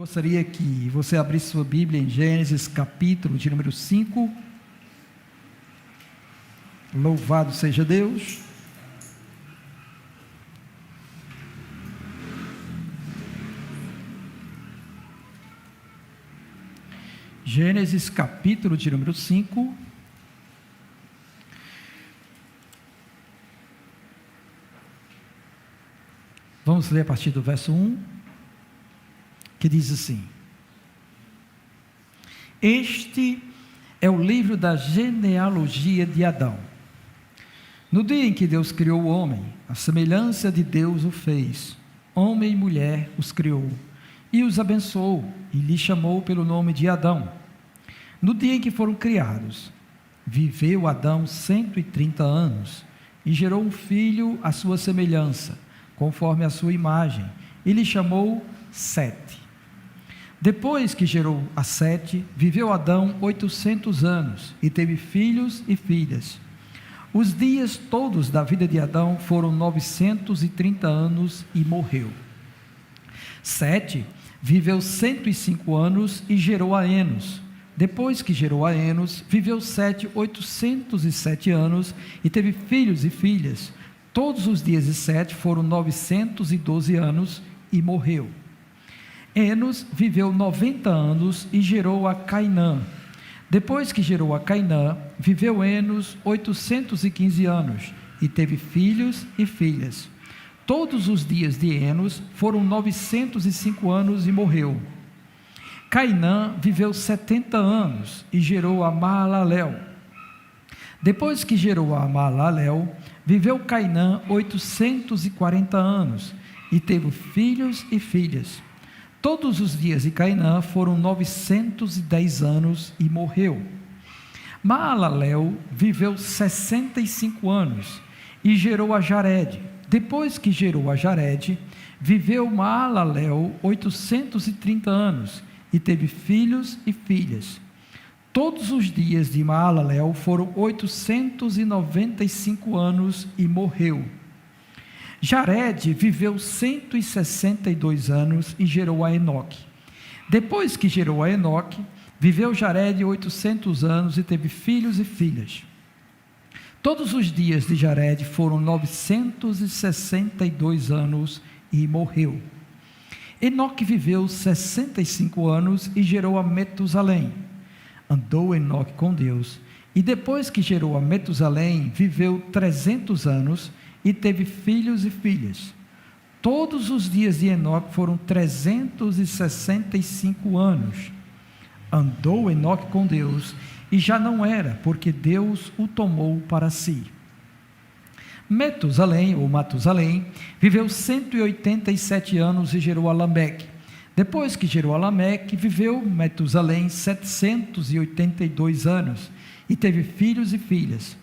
Gostaria que você abrisse sua Bíblia em Gênesis, capítulo de número 5. Louvado seja Deus. Gênesis, capítulo de número 5. Vamos ler a partir do verso 1, que diz assim: Este é o livro da genealogia de Adão. No dia em que Deus criou o homem, a semelhança de Deus o fez, homem e mulher os criou, e os abençoou, e lhe chamou pelo nome de Adão. No dia em que foram criados, viveu Adão 130 anos, e gerou um filho à sua semelhança, conforme a sua imagem, e lhe chamou Sete. Depois que gerou a Sete, viveu Adão 800 anos, e teve filhos e filhas. Os dias todos da vida de Adão foram 930 anos, e morreu. Sete viveu 105 anos, e gerou a Enos. Depois que gerou a Enos, viveu Sete 807 anos, e teve filhos e filhas. Todos os dias de Sete foram 912 anos, e morreu. Enos viveu 90 anos, e gerou a Cainã. Depois que gerou a Cainã, viveu Enos 815 anos, e teve filhos e filhas. Todos os dias de Enos foram 905 anos, e morreu. Cainã viveu 70 anos, e gerou a Maalalel. Depois que gerou a Maalalel, viveu Cainã 840 anos, e teve filhos e filhas. Todos os dias de Cainã foram 910 anos, e morreu. Maalalel viveu 65 anos, e gerou a Jared. Depois que gerou a Jared, viveu Maalalel 830 anos, e teve filhos e filhas. Todos os dias de Maalalel foram 895 anos, e morreu. Jared viveu 162 anos, e gerou a Enoque. Depois que gerou a Enoque, viveu Jared 800 anos, e teve filhos e filhas. Todos os dias de Jared foram 962 anos, e morreu. Enoque viveu 65 anos, e gerou a Metusalém. Andou Enoque com Deus, e depois que gerou a Metusalém, viveu 300 anos, e teve filhos e filhas. Todos os dias de Enoque foram 365 anos. Andou Enoque com Deus, e já não era, porque Deus o tomou para si. Metusalém, ou Matusalém, viveu 187 anos, e gerou a Lameque. Depois que gerou a Lameque, viveu Metusalém 782 anos, e teve filhos e filhas.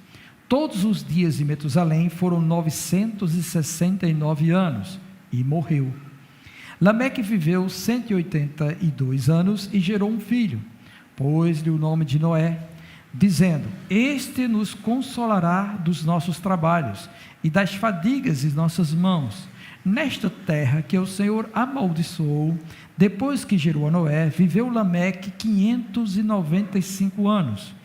Todos os dias de Metusalém foram 969 anos, e morreu. Lameque viveu 182 anos, e gerou um filho. Pôs-lhe o nome de Noé, dizendo: Este nos consolará dos nossos trabalhos, e das fadigas de nossas mãos, nesta terra que o Senhor amaldiçoou. Depois que gerou a Noé, viveu Lameque 595 anos,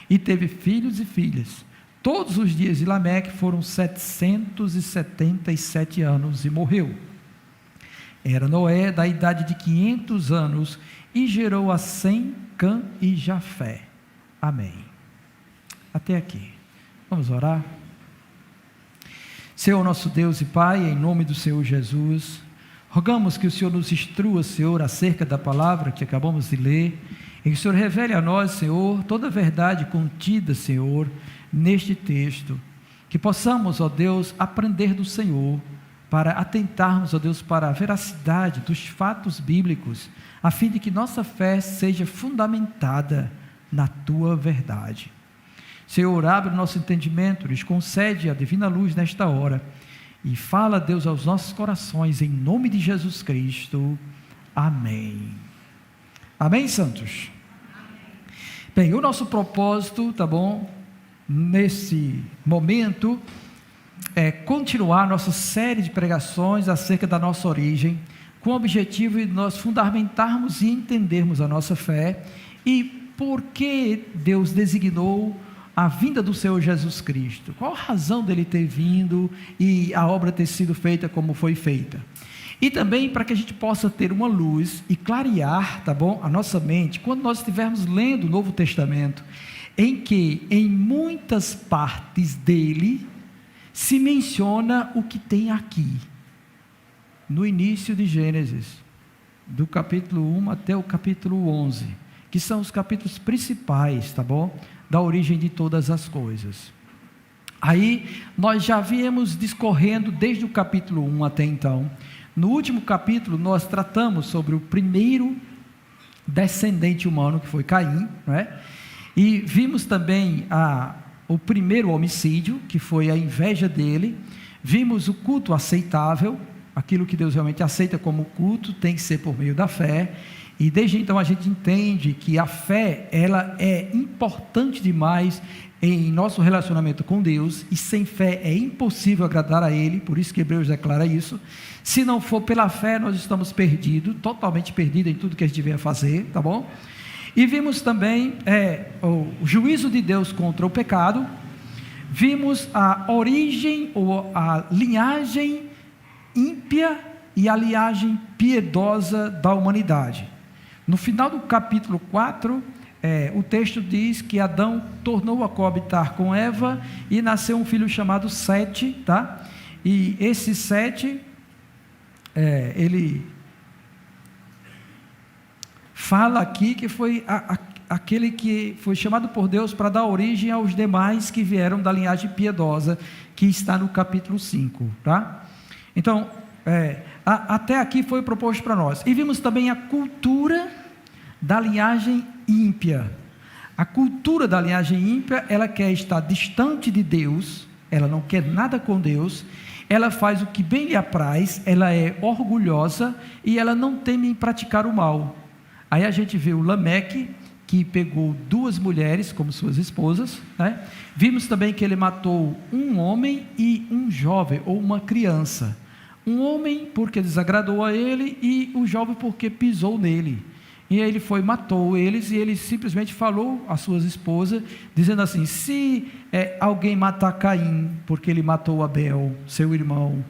e teve filhos e filhas. Todos os dias de Lameque foram 777 anos, e morreu. Era Noé da idade de 500 anos, e gerou a Sem, Cã e Jafé. Amém. Até aqui. Vamos orar? Senhor nosso Deus e Pai, em nome do Senhor Jesus, rogamos que o Senhor nos instrua, Senhor, acerca da palavra que acabamos de ler, e que o Senhor revele a nós, Senhor, toda a verdade contida, Senhor, neste texto, que possamos, ó Deus, aprender do Senhor, para atentarmos, ó Deus, para a veracidade dos fatos bíblicos, a fim de que nossa fé seja fundamentada na Tua verdade. Senhor, abre o nosso entendimento, nos concede a divina luz nesta hora, e fala, Deus, aos nossos corações, em nome de Jesus Cristo. Amém. Amém, santos? Bem, o nosso propósito, tá bom, nesse momento, é continuar nossa série de pregações acerca da nossa origem, com o objetivo de nós fundamentarmos e entendermos a nossa fé e por que Deus designou a vinda do Senhor Jesus Cristo. Qual a razão dele ter vindo e a obra ter sido feita como foi feita. E também para que a gente possa ter uma luz e clarear, tá bom, a nossa mente, quando nós estivermos lendo o Novo Testamento, em que em muitas partes dele se menciona o que tem aqui, no início de Gênesis, do capítulo 1 até o capítulo 11, que são os capítulos principais, tá bom, da origem de todas as coisas. Aí, nós já viemos discorrendo desde o capítulo 1 até então. No último capítulo, nós tratamos sobre o primeiro descendente humano, que foi Caim, não é? E vimos também o primeiro homicídio, que foi a inveja dele. Vimos o culto aceitável, aquilo que Deus realmente aceita como culto, tem que ser por meio da fé. E desde então a gente entende que a fé, ela é importante demais em nosso relacionamento com Deus, e sem fé é impossível agradar a Ele, por isso que Hebreus declara isso. Se não for pela fé, nós estamos perdidos, totalmente perdidos em tudo que a gente devia fazer, tá bom? E vimos também o juízo de Deus contra o pecado, vimos a origem ou a linhagem ímpia e a linhagem piedosa da humanidade. No final do capítulo 4, o texto diz que Adão tornou a coabitar com Eva e nasceu um filho chamado Sete, tá? E esse Sete, ele fala aqui que foi aquele que foi chamado por Deus para dar origem aos demais que vieram da linhagem piedosa, que está no capítulo 5, tá? Então, até aqui foi proposto para nós. E vimos também a cultura da linhagem ímpia. A cultura da linhagem ímpia, ela quer estar distante de Deus, ela não quer nada com Deus, ela faz o que bem lhe apraz, ela é orgulhosa e ela não teme em praticar o mal. Aí a gente vê o Lameque, que pegou 2 mulheres como suas esposas, né? Vimos também que ele matou um homem e um jovem, ou uma criança. Um homem porque desagradou a ele, e o jovem porque pisou nele. E ele matou eles, e ele simplesmente falou às suas esposas, dizendo assim: se alguém matar Caim, porque ele matou Abel, seu irmão,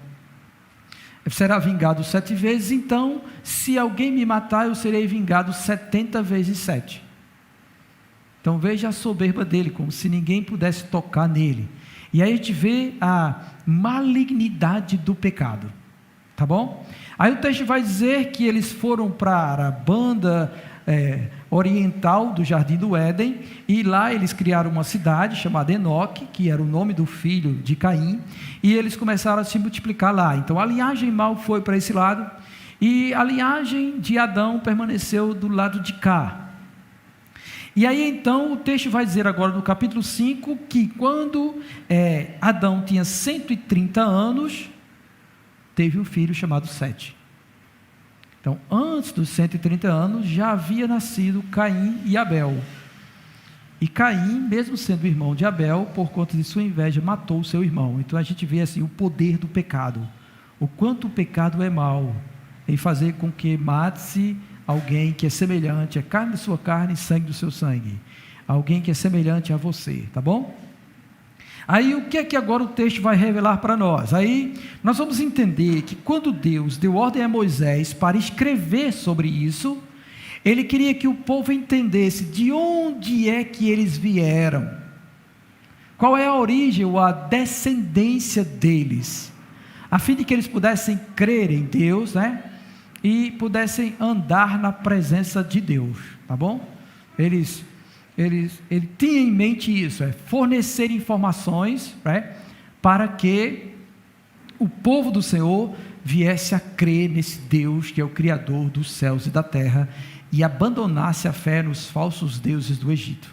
será vingado 7 vezes, então, se alguém me matar, eu serei vingado 70 vezes 7. Então veja a soberba dele, como se ninguém pudesse tocar nele. E aí a gente vê a malignidade do pecado. Tá bom? Aí o texto vai dizer que eles foram para a banda oriental do Jardim do Éden, e lá eles criaram uma cidade chamada Enoque, que era o nome do filho de Caim, e eles começaram a se multiplicar lá. Então a linhagem mal foi para esse lado, e a linhagem de Adão permaneceu do lado de cá. E aí então o texto vai dizer agora no capítulo 5, que quando Adão tinha 130 anos, teve um filho chamado Sete. Então, antes dos 130 anos, já havia nascido Caim e Abel. E Caim, mesmo sendo irmão de Abel, por conta de sua inveja, matou o seu irmão. Então, a gente vê assim o poder do pecado. O quanto o pecado é mau, em fazer com que mate-se alguém que é semelhante, é carne da sua carne e sangue do seu sangue. Alguém que é semelhante a você, tá bom? Aí o que é que agora o texto vai revelar para nós? Aí nós vamos entender que quando Deus deu ordem a Moisés para escrever sobre isso, Ele queria que o povo entendesse de onde é que eles vieram, qual é a origem ou a descendência deles, a fim de que eles pudessem crer em Deus, né? E pudessem andar na presença de Deus, tá bom? Ele tinha em mente isso, fornecer informações, para que o povo do Senhor viesse a crer nesse Deus que é o Criador dos céus e da terra, e abandonasse a fé nos falsos deuses do Egito.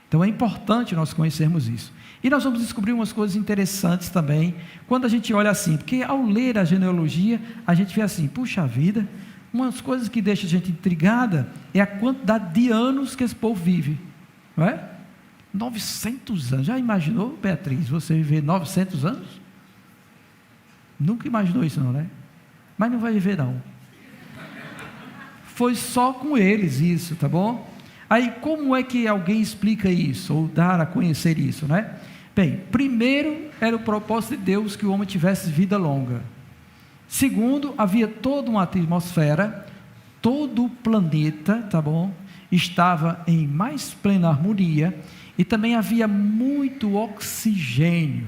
Então é importante nós conhecermos isso. E nós vamos descobrir umas coisas interessantes também, quando a gente olha assim, porque ao ler a genealogia, a gente vê assim, puxa vida, umas coisas que deixam a gente intrigada, é a quantidade de anos que esse povo vive, não é? 900 anos, já imaginou, Beatriz, você viver 900 anos? Nunca imaginou isso não, né? Mas não vai viver não, foi só com eles isso, tá bom? Aí, como é que alguém explica isso, ou dar a conhecer isso, né? Bem, primeiro, era o propósito de Deus que o homem tivesse vida longa. Segundo, havia toda uma atmosfera, todo o planeta, tá bom? Estava em mais plena harmonia, e também havia muito oxigênio.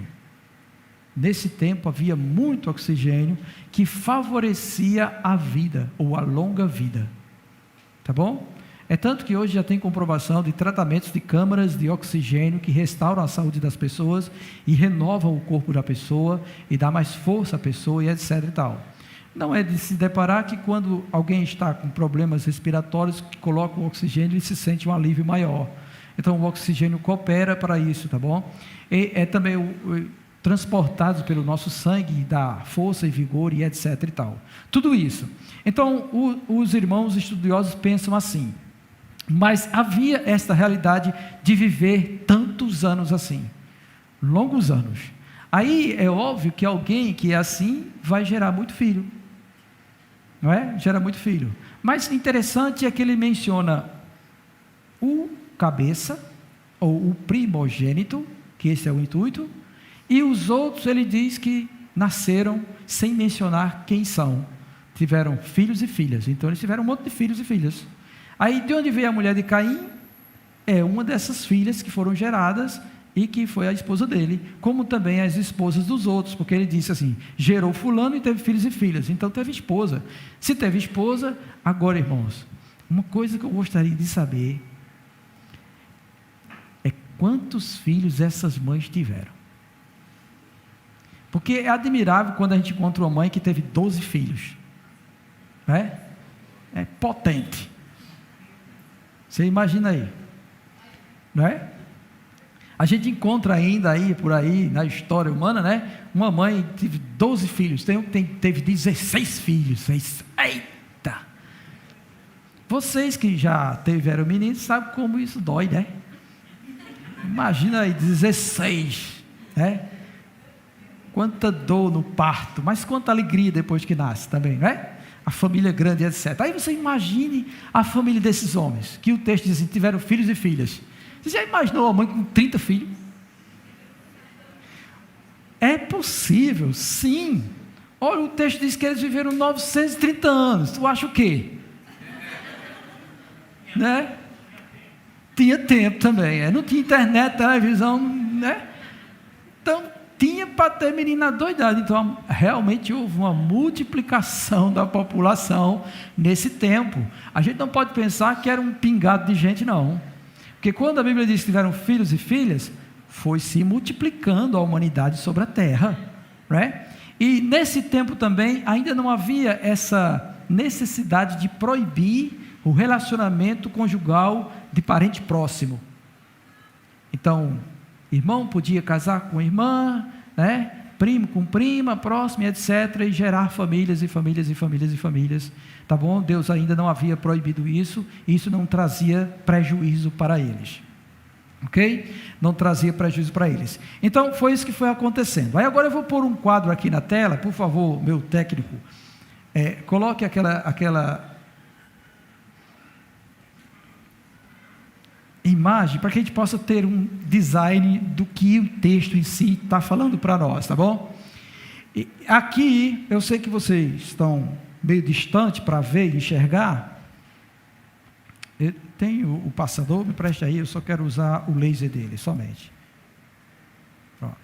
Nesse tempo havia muito oxigênio, que favorecia a vida, ou a longa vida, tá bom? É tanto que hoje já tem comprovação de tratamentos de câmaras de oxigênio que restauram a saúde das pessoas e renovam o corpo da pessoa e dá mais força à pessoa e etc e tal. Não é de se deparar que quando alguém está com problemas respiratórios, que coloca o oxigênio e se sente um alívio maior. Então o oxigênio coopera para isso, tá bom? E é também transportado pelo nosso sangue, dá força e vigor e etc e tal. Tudo isso. Então os irmãos estudiosos pensam assim. Mas havia esta realidade de viver tantos anos assim, longos anos. Aí é óbvio que alguém que é assim vai gerar muito filho, não é? Gera muito filho. Mas interessante é que ele menciona o cabeça, ou o primogênito, que esse é o intuito, e os outros ele diz que nasceram sem mencionar quem são. Tiveram filhos e filhas, então eles tiveram um monte de filhos e filhas. Aí de onde veio a mulher de Caim? É uma dessas filhas que foram geradas e que foi a esposa dele, como também as esposas dos outros, porque ele disse assim, gerou fulano e teve filhos e filhas, então teve esposa. Se teve esposa, agora irmãos, uma coisa que eu gostaria de saber é quantos filhos essas mães tiveram. Porque é admirável quando a gente encontra uma mãe que teve 12 filhos, né? É potente. Você imagina aí, não é? A gente encontra ainda aí, por aí, na história humana, né? Uma mãe teve 12 filhos, teve 16 filhos. Eita! Vocês que já tiveram meninos, sabem como isso dói, né? Imagina aí, 16, né? Quanta dor no parto, mas quanta alegria depois que nasce também, né? A família grande, etc. Aí você imagine a família desses homens, que o texto diz assim, tiveram filhos e filhas. Você já imaginou a mãe com 30 filhos? É possível, sim. Olha, o texto diz que eles viveram 930 anos. Tu acha o quê? Né? Tinha tempo também. Não tinha internet, televisão, né? Então, tinha para ter menina doidada. Então, realmente houve uma multiplicação da população nesse tempo. A gente não pode pensar que era um pingado de gente, não. Porque quando a Bíblia diz que tiveram filhos e filhas, foi se multiplicando a humanidade sobre a terra, né? E nesse tempo também ainda não havia essa necessidade de proibir o relacionamento conjugal de parente próximo. Então, irmão podia casar com irmã, né? Primo com prima, próximo, etc., e gerar famílias e famílias e famílias e famílias, tá bom? Deus ainda não havia proibido isso, e isso não trazia prejuízo para eles, ok? Não trazia prejuízo para eles. Então, foi isso que foi acontecendo. Aí agora eu vou pôr um quadro aqui na tela, por favor, meu técnico, coloque aquela imagem, para que a gente possa ter um design do que o texto em si está falando para nós, tá bom? E aqui, eu sei que vocês estão meio distante para ver e enxergar. Eu tenho o passador, me preste aí, eu só quero usar o laser dele, somente. Pronto.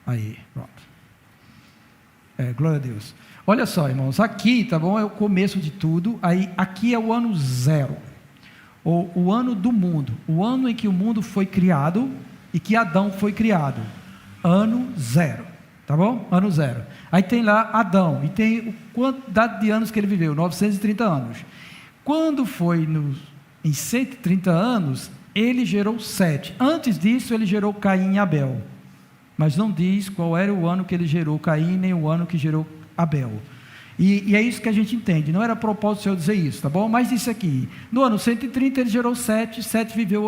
Aí, pronto. Glória a Deus. Olha só, irmãos, aqui, tá bom, é o começo de tudo, aí aqui é o ano zero, ou o ano do mundo, o ano em que o mundo foi criado e que Adão foi criado, ano zero, tá bom? Ano zero. Aí tem lá Adão, e tem a quantidade de anos que ele viveu, 930 anos. Quando foi em 130 anos, ele gerou 7. Antes disso, ele gerou Caim e Abel, mas não diz qual era o ano que ele gerou Caim, nem o ano que gerou Abel. E é isso que a gente entende, não era propósito do Senhor dizer isso, tá bom? Mas isso aqui, no ano 130 ele gerou 7, 7 viveu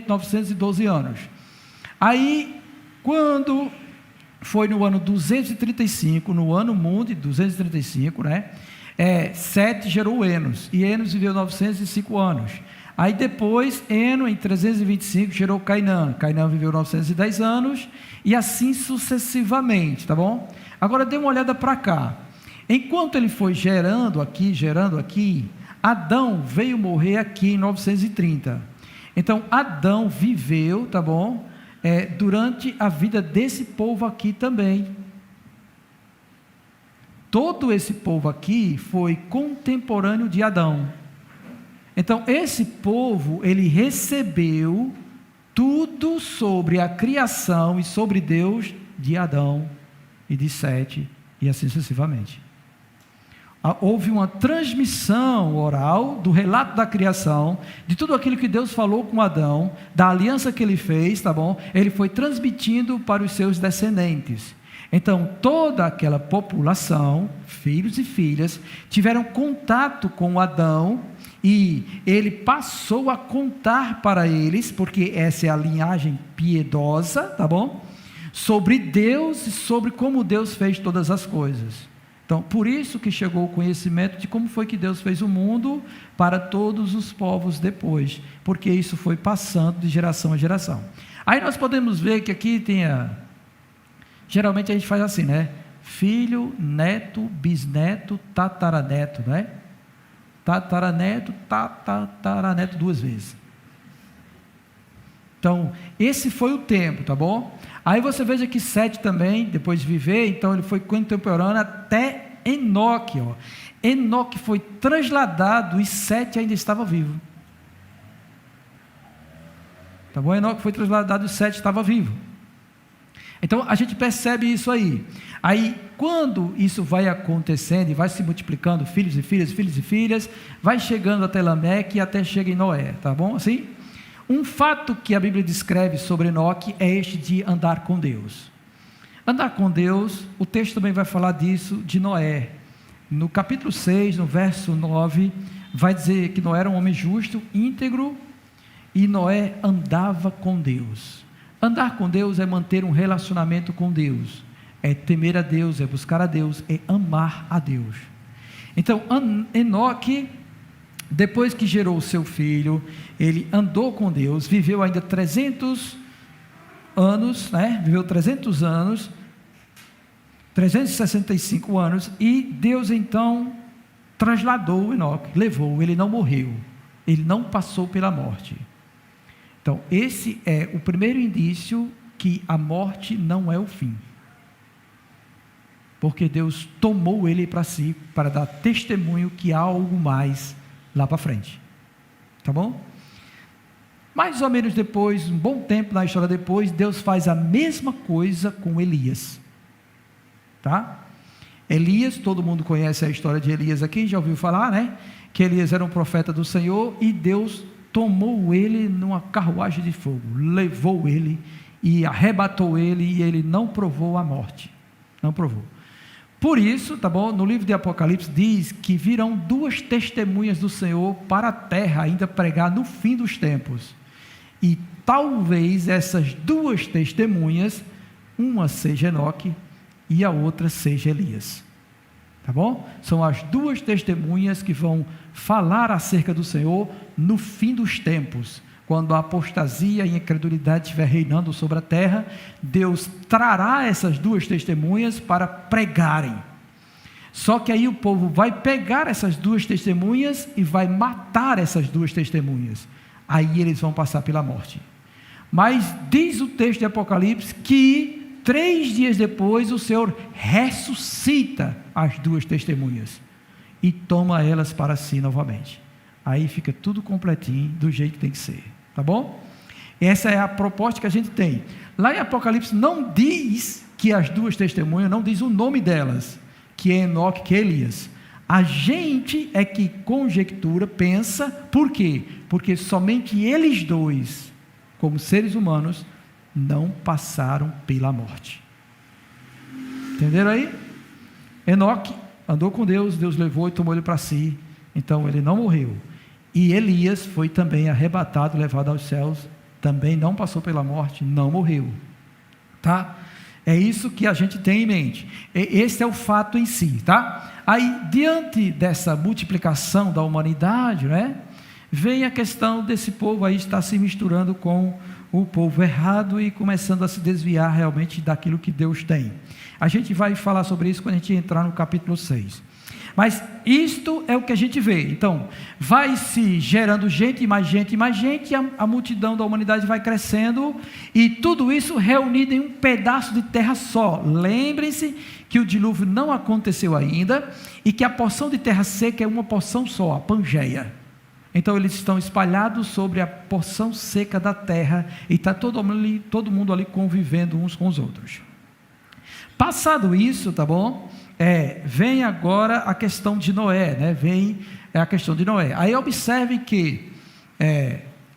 912 anos. Aí, quando foi no ano 235, no ano mundo 235, né? Sete gerou Enos, e Enos viveu 905 anos. Aí depois, Eno, em 325, gerou Cainã. Cainã viveu 910 anos, e assim sucessivamente, tá bom? Agora dê uma olhada para cá. Enquanto ele foi gerando aqui, Adão veio morrer aqui em 930. Então, Adão viveu, tá bom? Durante a vida desse povo aqui também. Todo esse povo aqui foi contemporâneo de Adão. Então, esse povo, ele recebeu tudo sobre a criação e sobre Deus de Adão e de Sete, e assim sucessivamente. Houve uma transmissão oral do relato da criação, de tudo aquilo que Deus falou com Adão, da aliança que ele fez, tá bom? Ele foi transmitindo para os seus descendentes. Então, toda aquela população, filhos e filhas, tiveram contato com Adão, e ele passou a contar para eles, porque essa é a linhagem piedosa, tá bom? Sobre Deus e sobre como Deus fez todas as coisas. Então, por isso que chegou o conhecimento de como foi que Deus fez o mundo para todos os povos depois, porque isso foi passando de geração a geração. Aí nós podemos ver que aqui tem geralmente a gente faz assim, né? Filho, neto, bisneto, tataraneto, né? Tataraneto, tataraneto duas vezes. Então, esse foi o tempo, tá bom? Aí você veja que Sete também, depois de viver, então ele foi contemporâneo até Enoque, ó. Enoque foi trasladado e Sete ainda estava vivo. Tá bom? Enoque foi trasladado e Sete estava vivo. Então, a gente percebe isso aí. Aí, quando isso vai acontecendo e vai se multiplicando, filhos e filhas, filhos e filhas, vai chegando até Lameque e até chega em Noé, tá bom? Assim? Um fato que a Bíblia descreve sobre Enoque é este de andar com Deus. Andar com Deus, o texto também vai falar disso de Noé. No capítulo 6, no verso 9, vai dizer que Noé era um homem justo, íntegro, e Noé andava com Deus. Andar com Deus é manter um relacionamento com Deus, é temer a Deus, é buscar a Deus, é amar a Deus. Então, Enoque, depois que gerou o seu filho, ele andou com Deus, viveu ainda 300 anos, né? Viveu 300 anos, 365 anos, e Deus então trasladou Enoque, levou, ele não morreu, ele não passou pela morte. Então, esse é o primeiro indício que a morte não é o fim. Porque Deus tomou ele para si, para dar testemunho que há algo mais lá para frente. Tá bom? Mais ou menos depois, um bom tempo na história depois, Deus faz a mesma coisa com Elias. Tá? Elias, todo mundo conhece a história de Elias aqui, já ouviu falar, né? Que Elias era um profeta do Senhor e Deus tomou ele numa carruagem de fogo, levou ele e arrebatou ele, e ele não provou a morte, não provou. Por isso, tá bom? No livro de Apocalipse diz que virão duas testemunhas do Senhor para a terra ainda pregar no fim dos tempos, e talvez essas duas testemunhas, uma seja Enoque e a outra seja Elias. Tá bom? São as duas testemunhas que vão falar acerca do Senhor no fim dos tempos, quando a apostasia e a incredulidade estiver reinando sobre a terra. Deus trará essas duas testemunhas para pregarem. Só que aí o povo vai pegar essas duas testemunhas e vai matar essas duas testemunhas. Aí eles vão passar pela morte. Mas diz o texto de Apocalipse que 3 dias depois o Senhor ressuscita as duas testemunhas e toma elas para si novamente. Aí fica tudo completinho, do jeito que tem que ser, tá bom? Essa é a proposta que a gente tem. Lá em Apocalipse não diz que as duas testemunhas, não diz o nome delas, que é Enoque, que é Elias. A gente é que conjectura, pensa, por quê? Porque somente eles dois, como seres humanos, não passaram pela morte. Entenderam aí? Enoque andou com Deus, Deus levou e tomou ele para si, então ele não morreu. E Elias foi também arrebatado, levado aos céus, também não passou pela morte, não morreu. Tá? É isso que a gente tem em mente. Esse é o fato em si, tá? Aí, diante dessa multiplicação da humanidade, né, vem a questão desse povo aí estar se misturando com o povo errado e começando a se desviar realmente daquilo que Deus tem. A gente vai falar sobre isso quando a gente entrar no capítulo 6. Mas isto é o que a gente vê. Então, vai se gerando gente, e a multidão da humanidade vai crescendo, e tudo isso reunido em um pedaço de terra só. Lembrem-se que o dilúvio não aconteceu ainda, e que a porção de terra seca é uma porção só, a Pangeia. Então eles estão espalhados sobre a porção seca da terra, e está todo mundo ali convivendo uns com os outros. Passado isso, tá bom? Vem agora a questão de Noé, né? Vem a questão de Noé. Aí observe que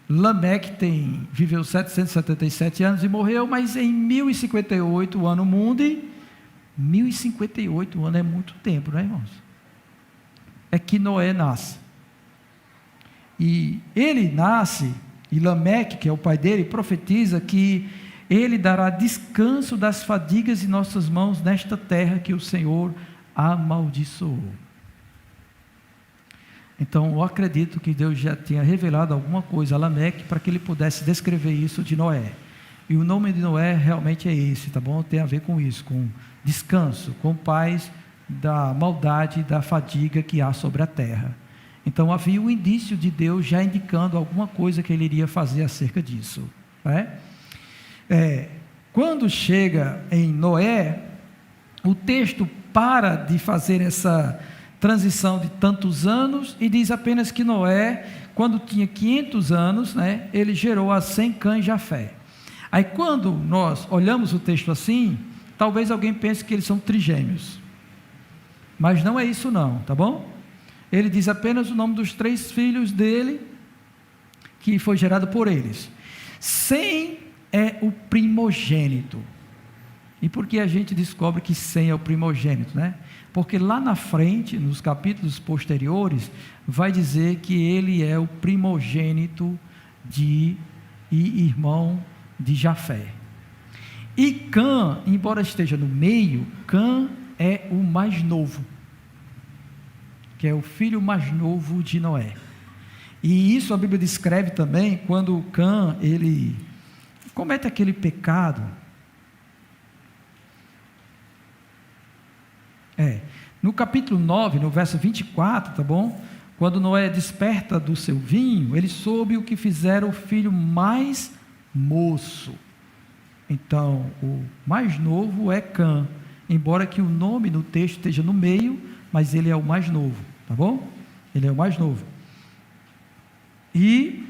Lameque viveu 777 anos e morreu, mas em 1058 o ano mundi. 1058 anos é muito tempo, né, irmãos? É que Noé nasce. E ele nasce, e Lameque, que é o pai dele, profetiza que ele dará descanso das fadigas em nossas mãos nesta terra que o Senhor amaldiçoou. Então, eu acredito que Deus já tinha revelado alguma coisa a Lameque para que ele pudesse descrever isso de Noé. E o nome de Noé realmente é esse, tá bom? Tem a ver com isso, com descanso, com paz da maldade, da fadiga que há sobre a terra. Então, havia um indício de Deus já indicando alguma coisa que ele iria fazer acerca disso, né? Quando chega em Noé, o texto para de fazer essa transição de tantos anos e diz apenas que Noé, quando tinha 500 anos, né, ele gerou a Sem, Cã e Jafé. Aí quando nós olhamos o texto assim, talvez alguém pense que eles são trigêmeos, mas não é isso não, tá bom? Ele diz apenas o nome dos 3 filhos dele, que foi gerado por eles. Sem é o primogênito. E por que a gente descobre que Sem é o primogênito, né? Porque lá na frente, nos capítulos posteriores, vai dizer que ele é o primogênito e irmão de Jafé. E Cã, embora esteja no meio, Cã é o mais novo, que é o filho mais novo de Noé. E isso a Bíblia descreve também quando Cã, ele comete aquele pecado. No capítulo 9, no verso 24, tá bom? Quando Noé desperta do seu vinho, ele soube o que fizeram o filho mais moço. Então, o mais novo é Cã, embora que o nome no texto esteja no meio, mas ele é o mais novo, tá bom? Ele é o mais novo. E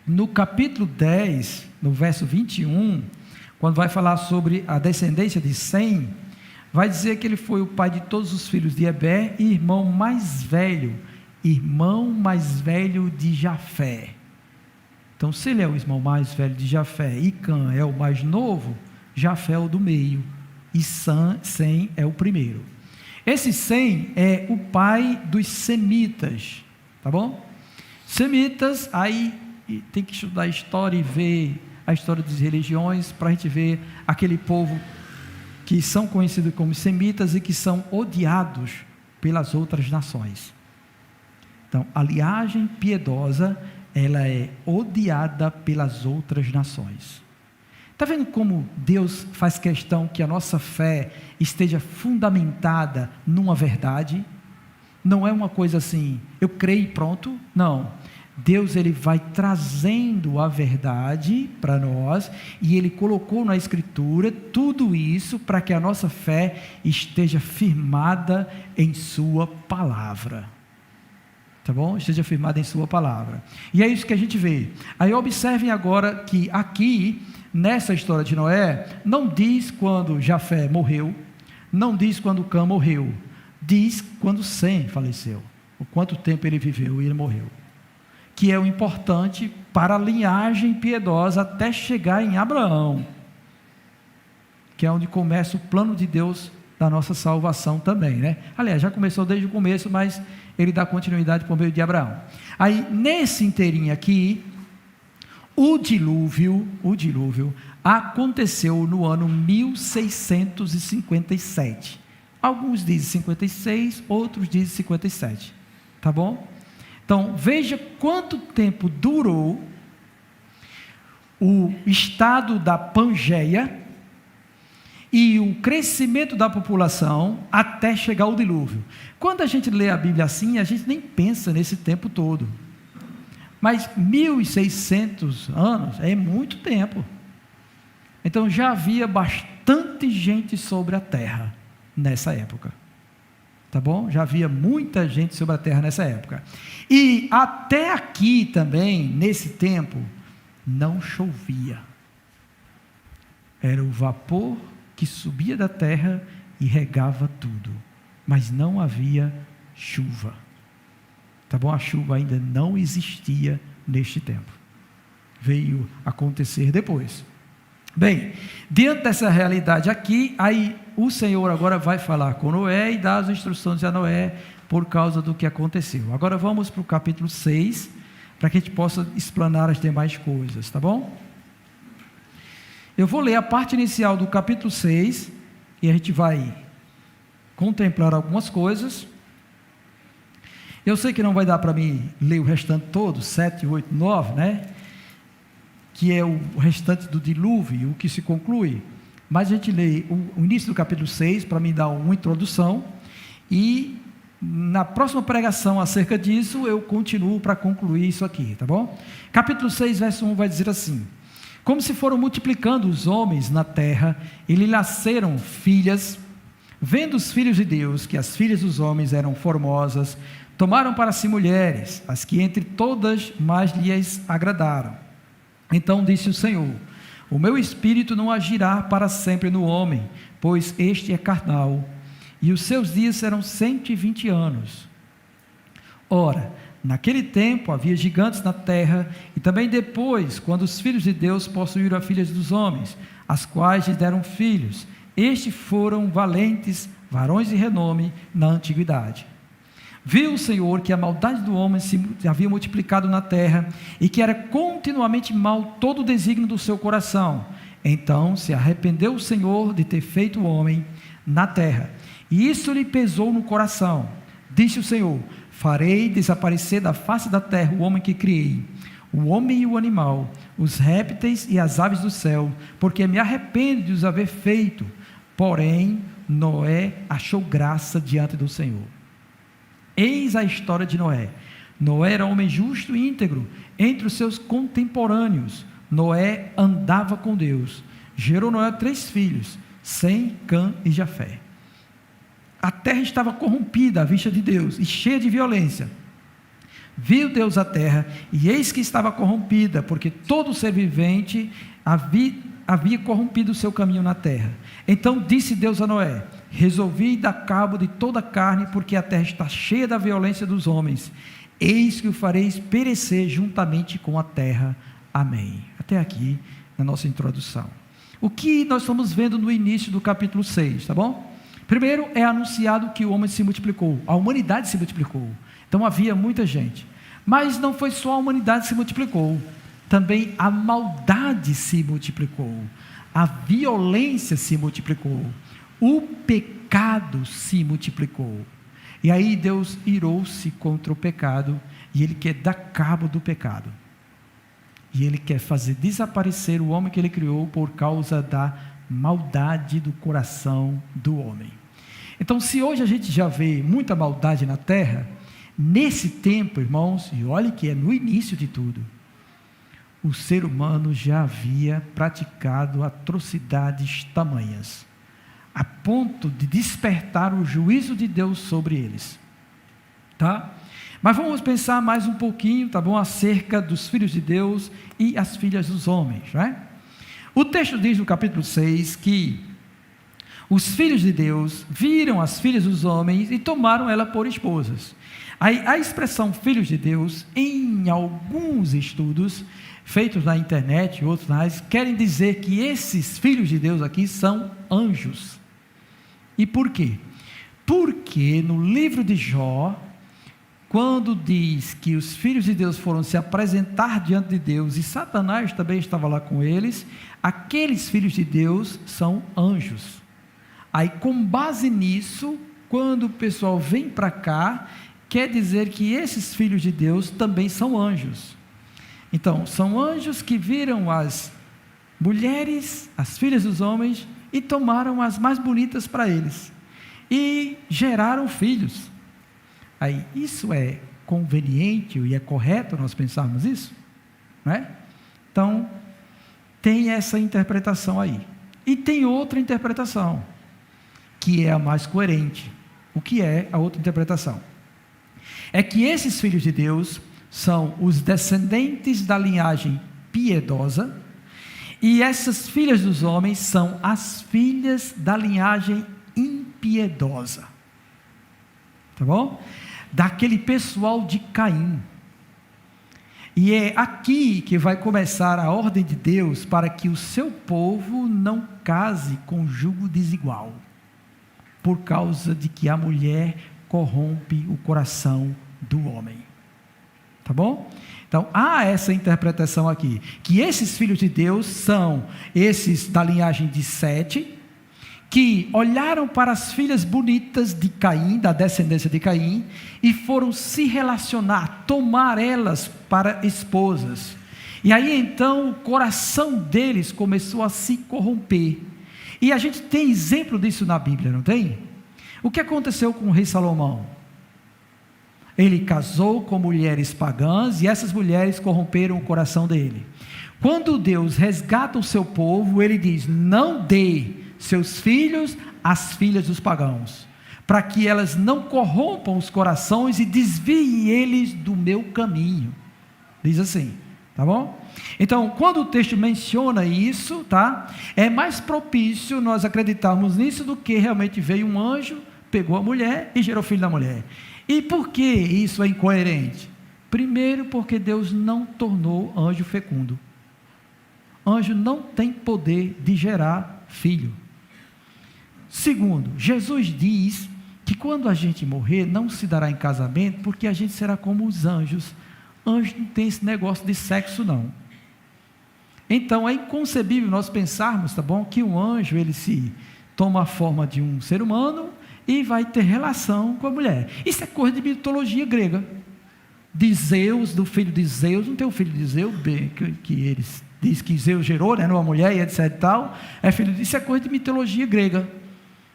no capítulo 10, no verso 21, quando vai falar sobre a descendência de Sem, vai dizer que ele foi o pai de todos os filhos de Eber e irmão mais velho de Jafé. Então, se ele é o irmão mais velho de Jafé e Cã é o mais novo, Jafé é o do meio e Sem é o primeiro. Esse Sem é o pai dos semitas, tá bom? Semitas, aí tem que estudar a história e ver a história das religiões, para a gente ver aquele povo que são conhecidos como semitas e que são odiados pelas outras nações. Então, a linhagem piedosa, ela é odiada pelas outras nações. Está vendo como Deus faz questão que a nossa fé esteja fundamentada numa verdade? Não é uma coisa assim, eu creio e pronto. Não. Deus, ele vai trazendo a verdade para nós, e ele colocou na Escritura tudo isso para que a nossa fé esteja firmada em sua palavra. Tá bom? Esteja firmada em sua palavra. E é isso que a gente vê. Aí observem agora que aqui, nessa história de Noé, não diz quando Jafé morreu, não diz quando Cã morreu, diz quando Sem faleceu, o quanto tempo ele viveu e ele morreu, que é o importante para a linhagem piedosa até chegar em Abraão, que é onde começa o plano de Deus da nossa salvação também, né? Aliás, já começou desde o começo, mas ele dá continuidade por meio de Abraão. Aí, nesse inteirinho aqui, O dilúvio aconteceu no ano 1657. Alguns dizem 56, outros dizem 57. Tá bom? Então, veja quanto tempo durou o estado da Pangeia e o crescimento da população até chegar ao dilúvio. Quando a gente lê a Bíblia assim, a gente nem pensa nesse tempo todo. Mas 1600 anos é muito tempo. Então já havia bastante gente sobre a terra nessa época. Tá bom? Já havia muita gente sobre a terra nessa época. E até aqui também, nesse tempo, não chovia. Era o vapor que subia da terra e regava tudo. Mas não havia chuva. Tá bom? A chuva ainda não existia neste tempo. Veio acontecer depois. Bem, diante dessa realidade aqui, aí o Senhor agora vai falar com Noé e dar as instruções a Noé por causa do que aconteceu. Agora vamos para o capítulo 6, para que a gente possa explanar as demais coisas, tá bom? Eu vou ler a parte inicial do capítulo 6 e a gente vai contemplar algumas coisas. Eu sei que não vai dar para mim ler o restante todo, 7, 8, 9, né? Que é o restante do dilúvio, o que se conclui. Mas a gente lê o início do capítulo 6, para me dar uma introdução, e na próxima pregação acerca disso, eu continuo para concluir isso aqui, tá bom? Capítulo 6, verso 1 vai dizer assim: como se foram multiplicando os homens na terra, e lhe nasceram filhas, vendo os filhos de Deus, que as filhas dos homens eram formosas, tomaram para si mulheres, as que entre todas mais lhes agradaram. Então disse o Senhor: o meu espírito não agirá para sempre no homem, pois este é carnal, e os seus dias serão 120 anos. Ora, naquele tempo havia gigantes na terra, e também depois, quando os filhos de Deus possuíram as filhas dos homens, as quais lhes deram filhos. Estes foram valentes, varões de renome na antiguidade. Viu o Senhor que a maldade do homem se havia multiplicado na terra, e que era continuamente mal todo o desígnio do seu coração. Então se arrependeu o Senhor de ter feito o homem na terra, e isso lhe pesou no coração. Disse o Senhor: farei desaparecer da face da terra o homem que criei, o homem e o animal, os répteis e as aves do céu, porque me arrependo de os haver feito. Porém Noé achou graça diante do Senhor. Eis a história de Noé. Noé era homem justo e íntegro entre os seus contemporâneos. Noé andava com Deus. Gerou Noé 3 filhos, Sem, Cã e Jafé. A terra estava corrompida à vista de Deus e cheia de violência. Viu Deus a terra, e eis que estava corrompida, porque todo ser vivente havia corrompido o seu caminho na terra. Então disse Deus a Noé: resolvi dar cabo de toda a carne, porque a terra está cheia da violência dos homens. Eis que o fareis perecer juntamente com a terra. Amém. Até aqui na nossa introdução. O que nós estamos vendo no início do capítulo 6, tá bom? Primeiro é anunciado que o homem se multiplicou, a humanidade se multiplicou. Então havia muita gente. Mas não foi só a humanidade que se multiplicou, também a maldade se multiplicou, a violência se multiplicou, o pecado se multiplicou. E aí Deus irou-se contra o pecado, e Ele quer dar cabo do pecado. E Ele quer fazer desaparecer o homem que Ele criou por causa da maldade do coração do homem. Então, se hoje a gente já vê muita maldade na terra, nesse tempo, irmãos, e olhe que é no início de tudo, o ser humano já havia praticado atrocidades tamanhas, a ponto de despertar o juízo de Deus sobre eles, tá? Mas vamos pensar mais um pouquinho, tá bom, acerca dos filhos de Deus e as filhas dos homens, né? O texto diz no capítulo 6 que os filhos de Deus viram as filhas dos homens e tomaram ela por esposas. A expressão filhos de Deus, em alguns estudos feitos na internet e outros mais, querem dizer que esses filhos de Deus aqui são anjos. E por quê? Porque no livro de Jó, quando diz que os filhos de Deus foram se apresentar diante de Deus, e Satanás também estava lá com eles, aqueles filhos de Deus são anjos. Aí, com base nisso, quando o pessoal vem para cá, quer dizer que esses filhos de Deus também são anjos. Então, são anjos que viram as mulheres, as filhas dos homens, e tomaram as mais bonitas para eles, e geraram filhos. Aí, isso é conveniente e é correto nós pensarmos isso? Não é? Então, tem essa interpretação aí. E tem outra interpretação, que é a mais coerente. O que é a outra interpretação? É que esses filhos de Deus são os descendentes da linhagem piedosa, e essas filhas dos homens são as filhas da linhagem impiedosa. Tá bom? Daquele pessoal de Caim. E é aqui que vai começar a ordem de Deus para que o seu povo não case com jugo desigual, por causa de que a mulher corrompe o coração do homem. Tá bom? Então, há essa interpretação aqui, que esses filhos de Deus são esses da linhagem de Sete, que olharam para as filhas bonitas de Caim, da descendência de Caim, e foram se relacionar, tomar elas para esposas. E aí então o coração deles começou a se corromper. E a gente tem exemplo disso na Bíblia, não tem? O que aconteceu com o rei Salomão? Ele casou com mulheres pagãs, e essas mulheres corromperam o coração dele. Quando Deus resgata o seu povo, ele diz: não dê seus filhos às filhas dos pagãos, para que elas não corrompam os corações e desviem eles do meu caminho. Diz assim, tá bom? Então, quando o texto menciona isso, tá? É mais propício nós acreditarmos nisso do que realmente veio um anjo, pegou a mulher e gerou filho da mulher. E por que isso é incoerente? Primeiro, porque Deus não tornou anjo fecundo. Anjo não tem poder de gerar filho. Segundo, Jesus diz que quando a gente morrer, não se dará em casamento, porque a gente será como os anjos. Anjo não tem esse negócio de sexo, não. Então, é inconcebível nós pensarmos, tá bom, que um anjo, ele se toma a forma de um ser humano e vai ter relação com a mulher. Isso é coisa de mitologia grega. De Zeus, do filho de Zeus, não tem o filho de Zeus, que eles diz que Zeus gerou, né, numa mulher e etc e tal, isso é coisa de mitologia grega.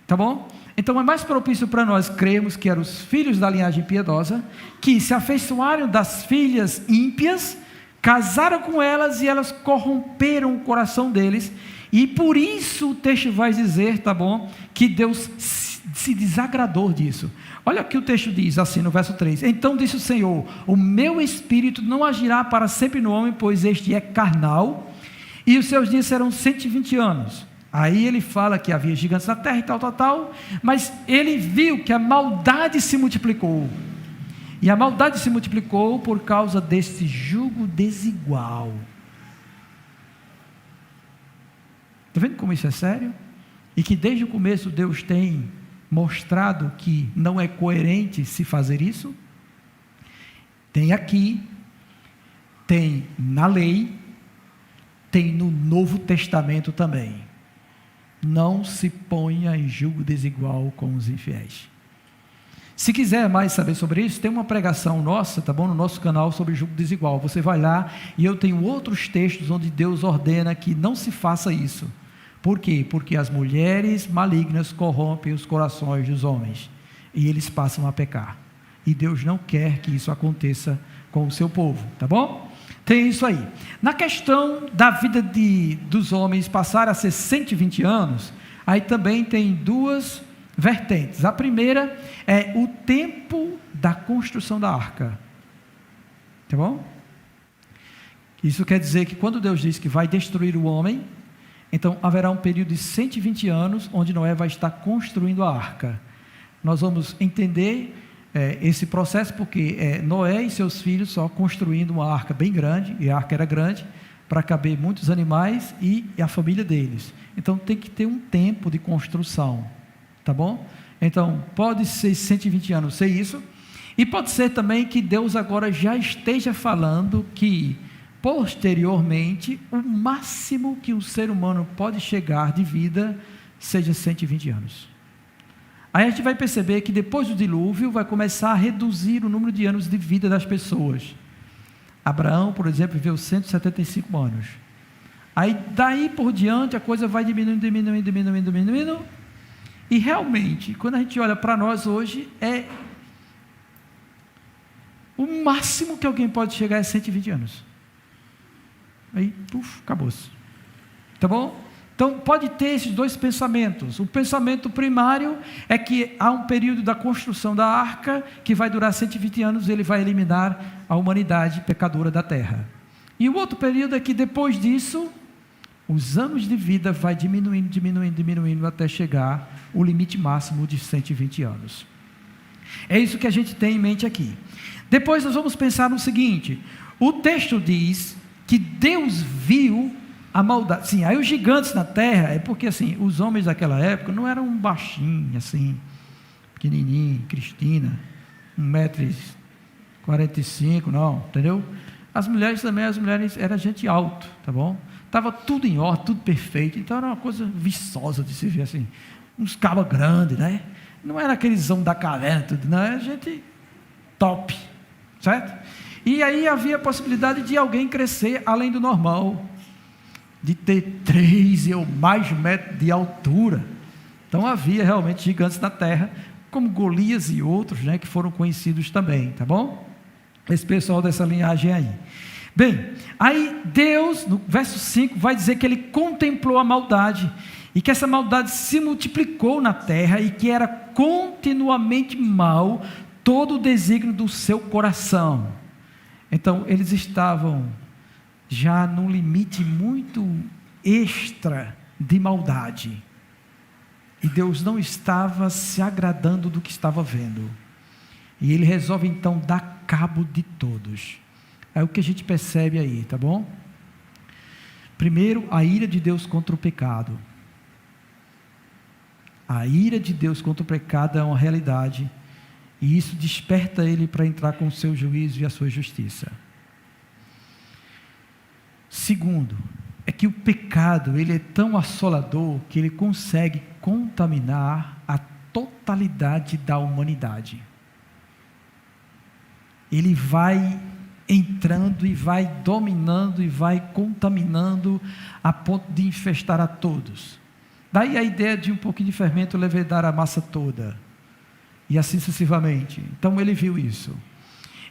Tá bom? Então é mais propício para nós crermos que eram os filhos da linhagem piedosa, que se afeiçoaram das filhas ímpias, casaram com elas e elas corromperam o coração deles, e por isso o texto vai dizer, tá bom, que Deus se desagradou disso. Olha o que o texto diz assim no verso 3: então disse o Senhor: o meu espírito não agirá para sempre no homem, pois este é carnal, e os seus dias serão 120 anos. Aí ele fala que havia gigantes na terra e tal, mas ele viu que a maldade se multiplicou, e a maldade se multiplicou por causa desse jugo desigual. Está vendo como isso é sério? E que desde o começo Deus tem mostrado que não é coerente se fazer isso. Tem aqui, tem na lei, tem no Novo Testamento também. Não se ponha em julgo desigual com os infiéis. Se quiser mais saber sobre isso, tem uma pregação nossa, tá bom, no nosso canal sobre julgo desigual. Você vai lá e eu tenho outros textos onde Deus ordena que não se faça isso. Por quê? Porque as mulheres malignas corrompem os corações dos homens e eles passam a pecar. E Deus não quer que isso aconteça com o seu povo, tá bom? Tem isso aí. Na questão da vida dos homens passar a ser 120 anos, aí também tem duas vertentes. A primeira é o tempo da construção da arca. Tá bom? Isso quer dizer que quando Deus diz que vai destruir o homem, então haverá um período de 120 anos onde Noé vai estar construindo a arca. Nós vamos entender esse processo porque Noé e seus filhos só construindo uma arca bem grande, e a arca era grande, para caber muitos animais e a família deles. Então tem que ter um tempo de construção, tá bom? Então pode ser 120 anos ser isso, E pode ser também que Deus agora já esteja falando que, posteriormente, o máximo que o ser humano pode chegar de vida seja 120 anos. Aí a gente vai perceber que depois do dilúvio vai começar a reduzir o número de anos de vida das pessoas. Abraão, por exemplo, viveu 175 anos. Aí daí por diante a coisa vai diminuindo. E realmente, quando a gente olha para nós hoje, o máximo que alguém pode chegar é 120 anos. Aí, acabou-se. Tá bom? Então, pode ter esses dois pensamentos. O pensamento primário é que há um período da construção da arca que vai durar 120 anos e ele vai eliminar a humanidade pecadora da terra. E o outro período é que depois disso, os anos de vida vai diminuindo até chegar o limite máximo de 120 anos. É isso que a gente tem em mente aqui. Depois nós vamos pensar no seguinte: o texto diz que Deus viu a maldade. Sim, aí os gigantes na terra, é porque assim, os homens daquela época não eram baixinhos, assim, pequenininho, Cristina, 1,45 m, não, entendeu? As mulheres também, era gente alto, tá bom? Estava tudo em ordem, tudo perfeito, então era uma coisa viçosa de se ver assim, uns cabas grandes, né? Não era aquelesão da caverna, tudo, não, era gente top, certo? E aí havia a possibilidade de alguém crescer além do normal, de ter 3 ou mais metros de altura. Então havia realmente gigantes na terra, como Golias e outros, né, que foram conhecidos também, tá bom? Esse pessoal dessa linhagem aí. Bem, aí Deus, no verso 5, vai dizer que ele contemplou a maldade, e que essa maldade se multiplicou na terra, e que era continuamente mal todo o desígnio do seu coração. Então, eles estavam já num limite muito extra de maldade, e Deus não estava se agradando do que estava vendo, e ele resolve então dar cabo de todos. É o que a gente percebe aí, tá bom? Primeiro, a ira de Deus contra o pecado. A ira de Deus contra o pecado é uma realidade, e isso desperta ele para entrar com o seu juízo e a sua justiça. Segundo, é que o pecado, ele é tão assolador que ele consegue contaminar a totalidade da humanidade. Ele vai entrando e vai dominando e vai contaminando a ponto de infestar a todos. Daí a ideia de um pouquinho de fermento levedar a massa toda, e assim sucessivamente. Então ele viu isso.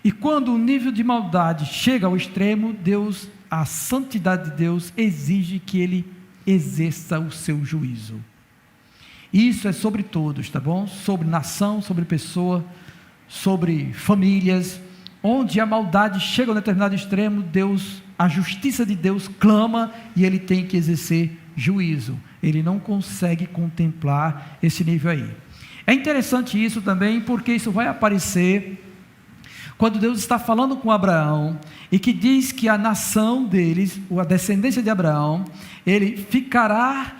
E quando o nível de maldade chega ao extremo, Deus, a santidade de Deus, exige que ele exerça o seu juízo. Isso é sobre todos, tá bom? Sobre nação, sobre pessoa, sobre famílias. Onde a maldade chega a um determinado extremo, Deus, a justiça de Deus clama e ele tem que exercer juízo. Ele não consegue contemplar esse nível aí. É interessante isso também, porque isso vai aparecer quando Deus está falando com Abraão, e que diz que a nação deles, ou a descendência de Abraão, ele ficará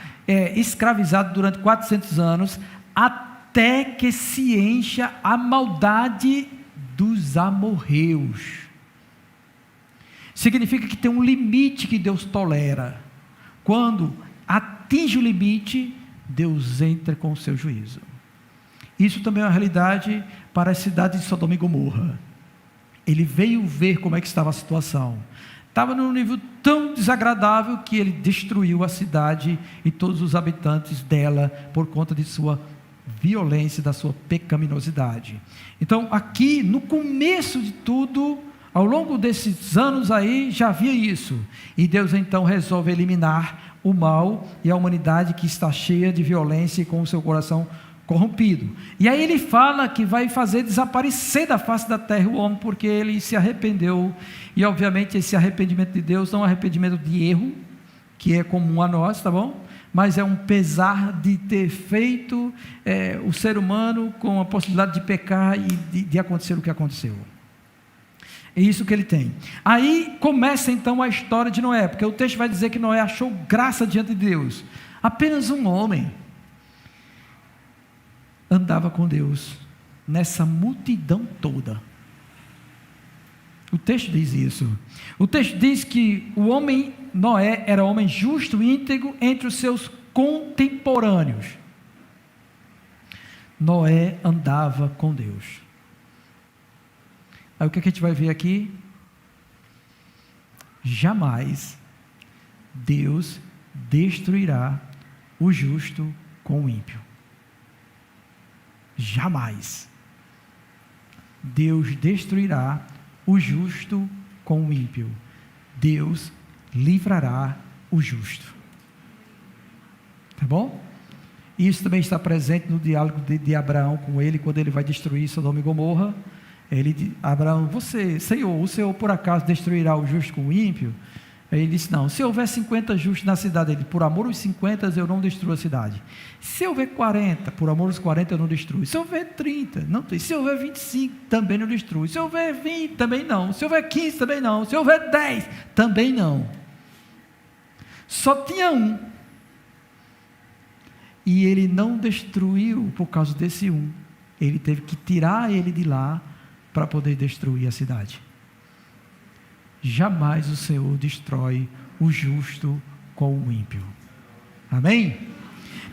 escravizado durante 400 anos, até que se encha a maldade dos amorreus. Significa que tem um limite que Deus tolera. Quando atinge o limite, Deus entra com o seu juízo. Isso também é uma realidade para a cidade de Sodoma e Gomorra. Ele veio ver como é que estava a situação. Estava num nível tão desagradável que ele destruiu a cidade e todos os habitantes dela por conta de sua violência, da sua pecaminosidade. Então aqui no começo de tudo, ao longo desses anos aí, já havia isso, e Deus então resolve eliminar o mal e a humanidade que está cheia de violência e com o seu coração corrompido. E aí ele fala que vai fazer desaparecer da face da terra o homem, porque ele se arrependeu, e obviamente esse arrependimento de Deus não é um arrependimento de erro, que é comum a nós, tá bom? Mas é um pesar de ter feito o ser humano com a possibilidade de pecar e de acontecer o que aconteceu. É isso que ele tem. Aí começa então a história de Noé, porque o texto vai dizer que Noé achou graça diante de Deus. Apenas um homem andava com Deus, nessa multidão toda. O texto diz isso. O texto diz que o homem Noé era homem justo e íntegro entre os seus contemporâneos. Noé andava com Deus. Aí o que a gente vai ver aqui? Jamais Deus destruirá o justo com o ímpio. Jamais. Deus destruirá o justo com o ímpio. Deus livrará o justo. Tá bom? Isso também está presente no diálogo de Abraão com ele, quando ele vai destruir Sodoma e Gomorra. Abraão, Senhor, o Senhor por acaso destruirá o justo com o ímpio? Aí ele disse, não, se houver 50 justos na cidade, por amor aos 50 eu não destruo a cidade. Se houver 40, por amor aos 40 eu não destruo. Se houver 30, não tem. Se houver 25, também não destruo. Se houver 20, também não. Se houver 15, também não. Se houver 10, também não. Só tinha um. E ele não destruiu por causa desse um. Ele teve que tirar ele de lá para poder destruir a cidade. Jamais o Senhor destrói o justo com o ímpio. Amém?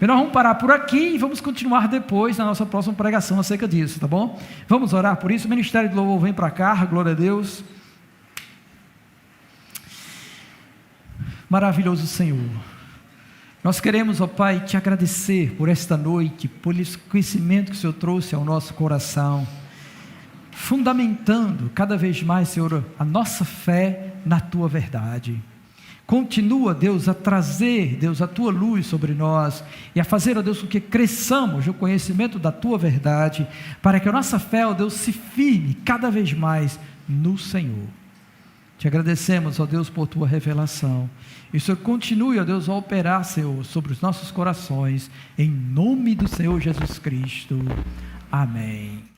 E nós vamos parar por aqui e vamos continuar depois na nossa próxima pregação acerca disso, tá bom? Vamos orar por isso. O Ministério do Louvor vem para cá, glória a Deus. Maravilhoso Senhor. Nós queremos, ó Pai, te agradecer por esta noite, por esse conhecimento que o Senhor trouxe ao nosso coração, fundamentando cada vez mais, Senhor, a nossa fé na Tua verdade. Continua, Deus, a trazer, Deus, a Tua luz sobre nós e a fazer, ó Deus, com que cresçamos no conhecimento da Tua verdade, para que a nossa fé, ó Deus, se firme cada vez mais no Senhor. Te agradecemos, ó Deus, por Tua revelação. E o Senhor continue, ó Deus, a operar, Senhor, sobre os nossos corações, em nome do Senhor Jesus Cristo. Amém.